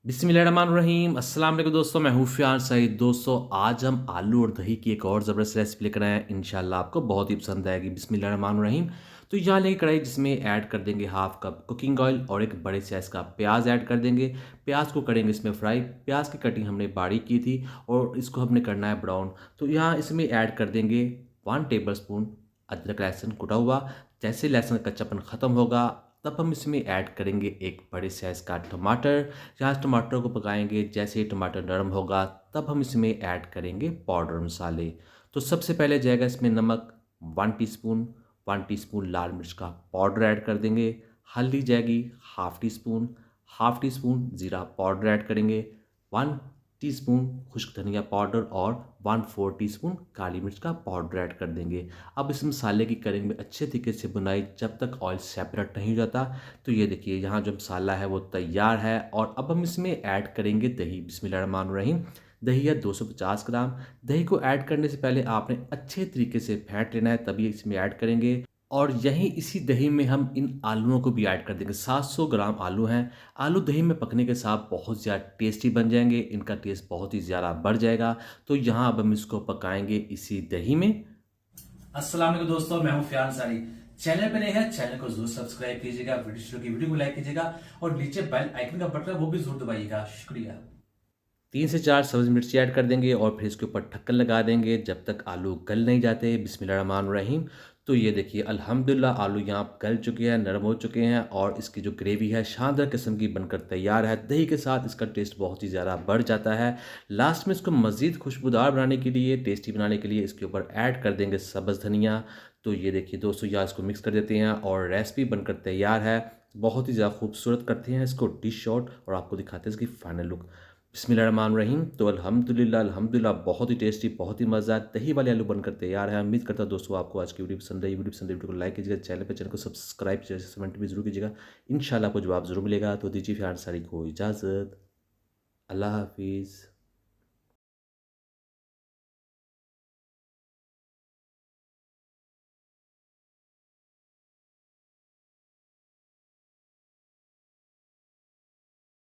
बिस्मिल्लाहिर्रहमानिर्रहीम। अस्सलाम वालेकुम दोस्तों, मैं हूँ फ़ियान सईद। दोस्तों आज हम आलू और दही की एक और ज़बरदस्त रेसिपी लेकर आए हैं। इंशाल्लाह आपको बहुत ही पसंद आएगी। बिस्मिल्लाहिर्रहमानिर्रहीम। तो यहाँ लेंगे कढ़ाई, जिसमें ऐड कर देंगे हाफ़ कप कुकिंग ऑयल और एक बड़े साइज़ का प्याज ऐड कर देंगे। प्याज को करेंगे इसमें फ्राई। प्याज की कटिंग हमने बारीक की थी और इसको हमने करना है ब्राउन। तो यहाँ इसमें ऐड कर देंगे 1 टेबल स्पून अदरक लहसुन कुटा हुआ। जैसे लहसुन का कच्चापन ख़त्म होगा तब हम इसमें ऐड करेंगे एक बड़े साइज़ का टमाटर। यहाँ टमाटर को पकाएंगे, जैसे ही टमाटर नरम होगा तब हम इसमें ऐड करेंगे पाउडर मसाले। तो सबसे पहले जाएगा इसमें नमक 1 टीस्पून लाल मिर्च का पाउडर ऐड कर देंगे। हल्दी जाएगी हाफ टी स्पून ज़ीरा पाउडर ऐड करेंगे। 1 टीस्पून खुश्क धनिया पाउडर और 1/4 टीस्पून काली मिर्च का पाउडर ऐड कर देंगे। अब इस मसाले की करेंगे अच्छे तरीके से बुनाई जब तक ऑयल सेपरेट नहीं हो जाता। तो ये देखिए यहाँ जो मसाला है वो तैयार है और अब हम इसमें ऐड करेंगे दही। बिस्मिल्लाहिर्रहमानिर्रहीम। दही है 250 ग्राम। दही को ऐड करने से पहले आपने अच्छे तरीके से फेंट लेना है, तभी इसमें ऐड करेंगे। और यहीं इसी दही में हम इन आलूओं को भी ऐड कर देंगे। 700 ग्राम आलू हैं। आलू दही में पकने के साथ बहुत ज़्यादा टेस्टी बन जाएंगे, इनका टेस्ट बहुत ही ज़्यादा बढ़ जाएगा। तो यहाँ अब हम इसको पकाएंगे इसी दही में। अस्सलाम वालेकुम दोस्तों, मैं हूं फ़ियान सारी। चैनल पे नए हैं, चैनल को जरूर सब्सक्राइब कीजिएगा, वीडियो को लाइक कीजिएगा और नीचे बेल आइकन का बटन है वो भी जरूर दबाइएगा। शुक्रिया। 3 से 4 सब्ज़ मिर्ची ऐड कर देंगे और फिर इसके ऊपर ढक्कन लगा देंगे जब तक आलू गल नहीं जाते। बिस्मिल्लाहिर्रहमानिर्रहीम। तो ये देखिए अल्हम्दुलिल्लाह आलू यहाँ गल चुके हैं, नरम हो चुके हैं और इसकी जो ग्रेवी है शानदार किस्म की बनकर तैयार है। दही के साथ इसका टेस्ट बहुत ही ज़्यादा बढ़ जाता है। लास्ट में इसको मज़ीद खुशबूदार बनाने के लिए, टेस्टी बनाने के लिए इसके ऊपर ऐड कर देंगे सब्ज़ धनिया। तो ये देखिए दोस्तों, यहाँ इसको मिक्स कर देते हैं और रेसिपी बनकर तैयार है। बहुत ही ज़्यादा खूबसूरत करते हैं इसको डिश आउट और आपको दिखाते हैं इसकी फाइनल लुक। बिस्मिल्लाहिर्रहमानिर्रहीम। तो अल्हम्दुलिल्लाह बहुत ही टेस्टी, बहुत ही मज़ा, दही वाले आलू बनकर तैयार है। उम्मीद करता हूँ दोस्तों आपको आज की वीडियो को लाइक कीजिएगा, चैनल को सब्सक्राइब कमेंट भी जरूर कीजिएगा। इंशाल्लाह आपको जवाब ज़रूर मिलेगा। तो दीजिए फिर सारी को इजाज़त। अल्लाह हाफिज़।